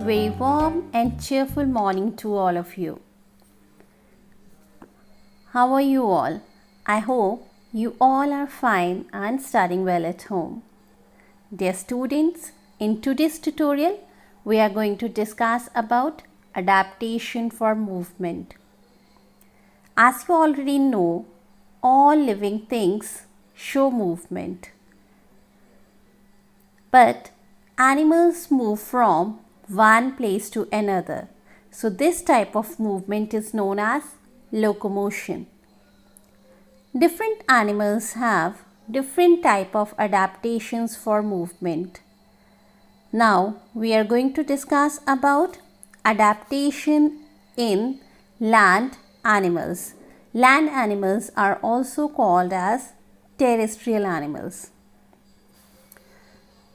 Very warm and cheerful morning to all of you. How are you all? I hope you all are fine and studying well at home. Dear students, in today's tutorial, we are going to discuss about adaptation for movement. As you already know, all living things show movement. But animals move from one place to another. So this type of movement is known as locomotion. Different animals have different type of adaptations for movement. Now we are going to discuss about adaptation in land animals. Land animals are also called as terrestrial animals.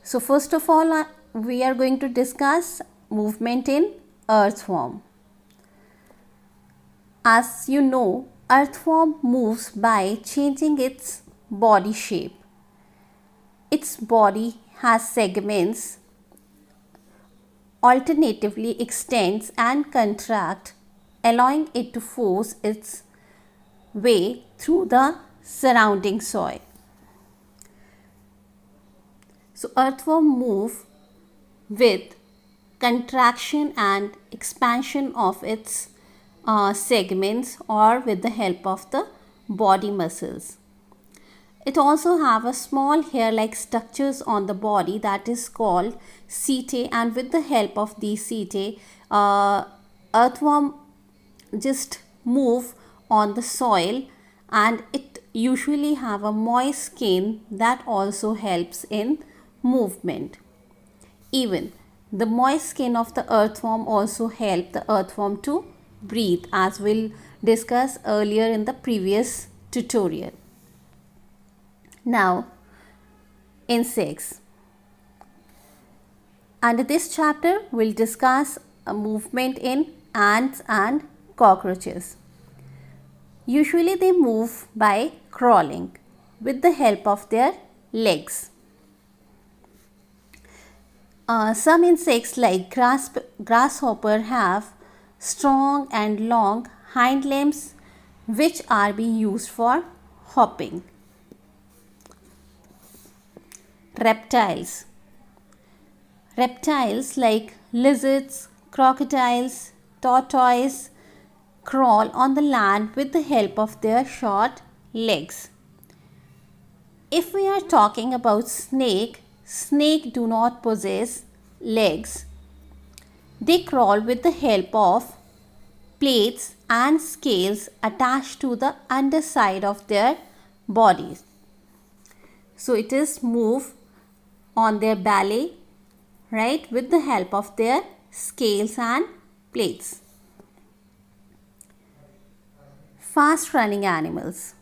So first of all, we are going to discuss movement in earthworm. As you know, earthworm moves by changing its body shape. Its body has segments, alternatively extends and contract, allowing it to force its way through the surrounding soil. So earthworm move with contraction and expansion of its segments or with the help of the body muscles. It also have a small hair-like structures on the body that is called setae, and with the help of these setae, earthworm just move on the soil, and it usually have a moist skin that also helps in movement. Even the moist skin of the earthworm also help the earthworm to breathe, as we'll discuss earlier in the previous tutorial. Now, insects. Under this chapter, we'll discuss a movement in ants and cockroaches. Usually they move by crawling with the help of their legs. Some insects like grasshopper have strong and long hind limbs which are being used for hopping. Reptiles. Reptiles like lizards, crocodiles, tortoise crawl on the land with the help of their short legs. If we are talking about snake do not possess legs. They crawl with the help of plates and scales attached to the underside of their bodies. So it is move on their belly, right, with the help of their scales and plates. Fast running animals.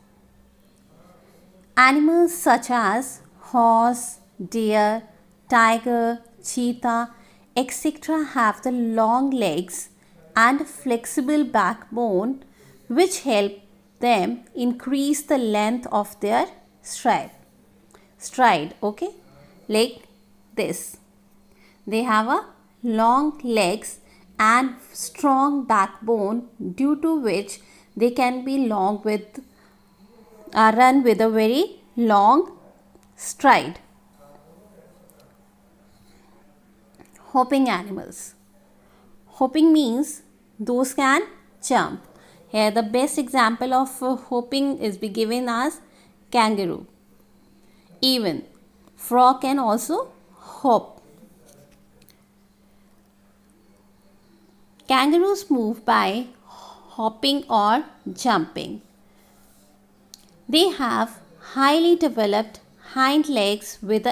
Animals such as horse, deer, tiger, cheetah, etc. have the long legs and flexible backbone which help them increase the length of their stride, okay, like this. They have a long legs and strong backbone, due to which they can be run with a very long stride. Hopping animals. Hopping means those can jump. Here the best example of hopping is be given as kangaroo. Even frog can also hop. Kangaroos move by hopping or jumping. They have highly developed hind legs with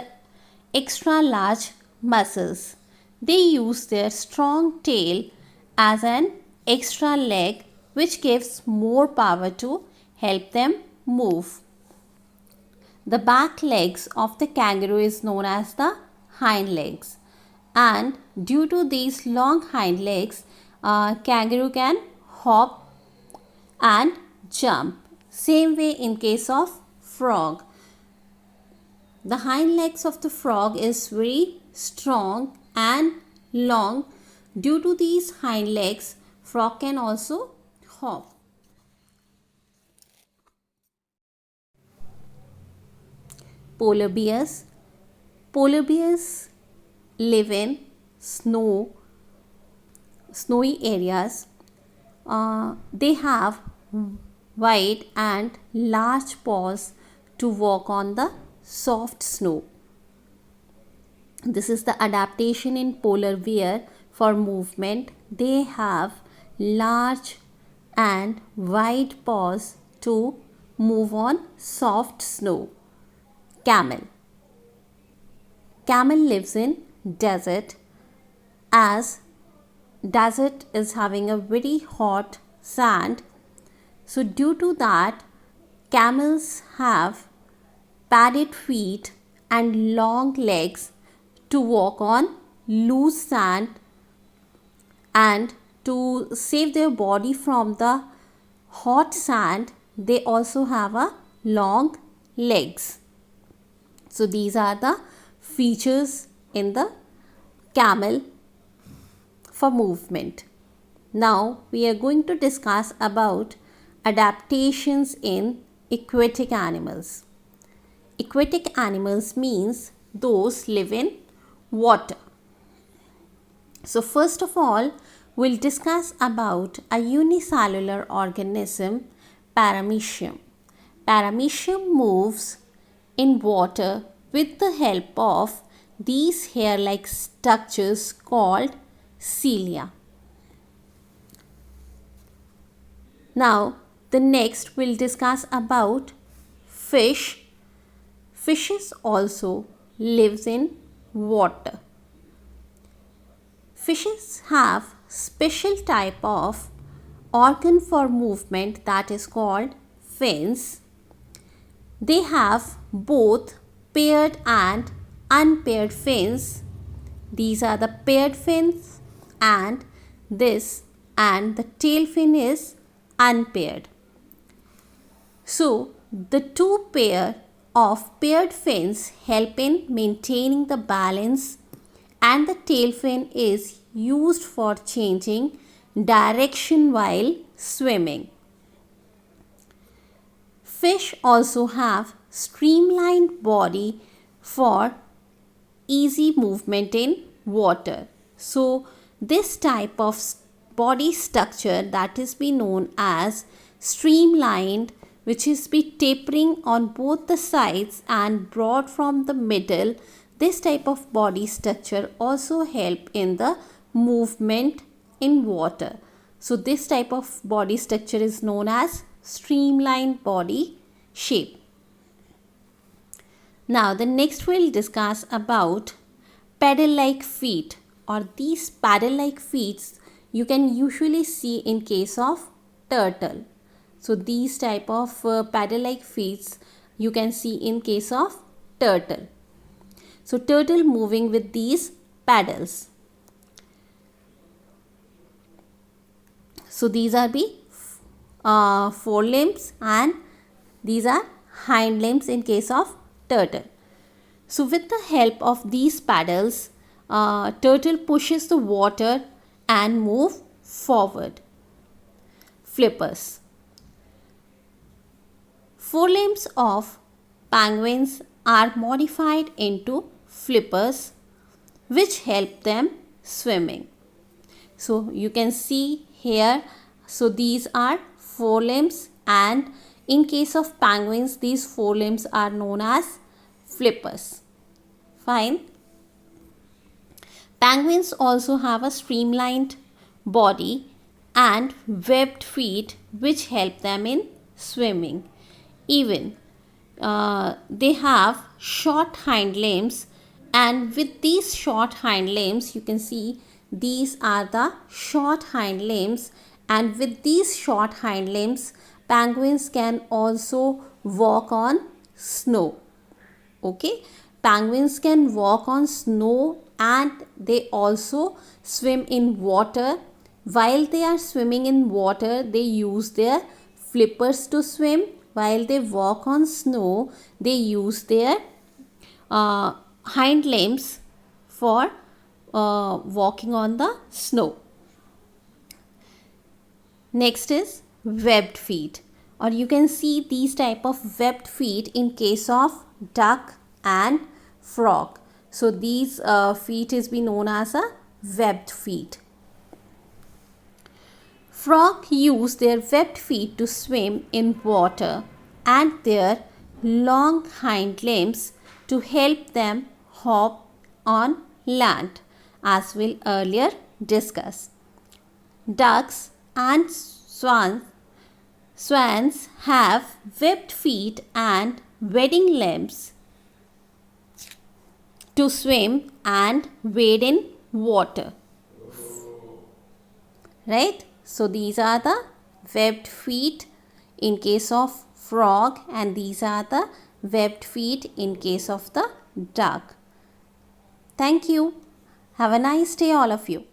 extra large muscles. They use their strong tail as an extra leg which gives more power to help them move. The back legs of the kangaroo is known as the hind legs, and due to these long hind legs, kangaroo can hop and jump. Same way in case of frog. The hind legs of the frog is very strong and long, Due to these hind legs, frog can also hop. Polar bears. Polar bears live in snowy areas. They have wide and large paws to walk on the soft snow. This is the adaptation in polar bear for movement. They have large and wide paws to move on soft snow. Camel. Camel lives in desert, as desert is having a very hot sand. So due to that, camels have padded feet and long legs to walk on loose sand, and to save their body from the hot sand, they also have a long legs. So these are the features in the camel for movement. Now we are going to discuss about adaptations in aquatic animals. Aquatic animals means those live in water. So first of all, we'll discuss about a unicellular organism, Paramecium. Paramecium moves in water with the help of these hair-like structures called cilia. Now, the next we'll discuss about fish. Fishes also lives in water. Fishes have special type of organ for movement that is called fins. They have both paired and unpaired fins. These are the paired fins, and the tail fin is unpaired. So the two pair of paired fins help in maintaining the balance, and the tail fin is used for changing direction while swimming. Fish also have streamlined body for easy movement in water. So this type of body structure that is be known as streamlined, which is be tapering on both the sides and broad from the middle, this type of body structure also help in the movement in water. So this type of body structure is known as streamlined body shape. Now the next we'll discuss about paddle-like feet, or these paddle-like feet you can usually see in case of turtle. So these type of paddle-like feet you can see in case of turtle. So turtle moving with these paddles. So these are the forelimbs, and these are hind limbs in case of turtle. So with the help of these paddles, turtle pushes the water and move forward. Flippers. Forelimbs of penguins are modified into flippers, which help them swimming. So you can see here, so these are forelimbs, and in case of penguins these forelimbs are known as flippers. Fine. Penguins also have a streamlined body and webbed feet which help them in swimming. Even they have short hind limbs, and with these short hind limbs you can see these are the short hind limbs, and with these short hind limbs penguins can also walk on snow. Okay, penguins can walk on snow, and they also swim in water. While they are swimming in water, they use their flippers to swim. While they walk on snow, they use their hind limbs for walking on the snow. Next is webbed feet, or you can see these type of webbed feet in case of duck and frog. So these feet is be known as a webbed feet. Frog use their webbed feet to swim in water and their long hind limbs to help them hop on land, as we'll earlier discuss. Ducks and swans have webbed feet and wading limbs to swim and wade in water. Right? So these are the webbed feet in case of frog, and these are the webbed feet in case of the duck. Thank you. Have a nice day, all of you.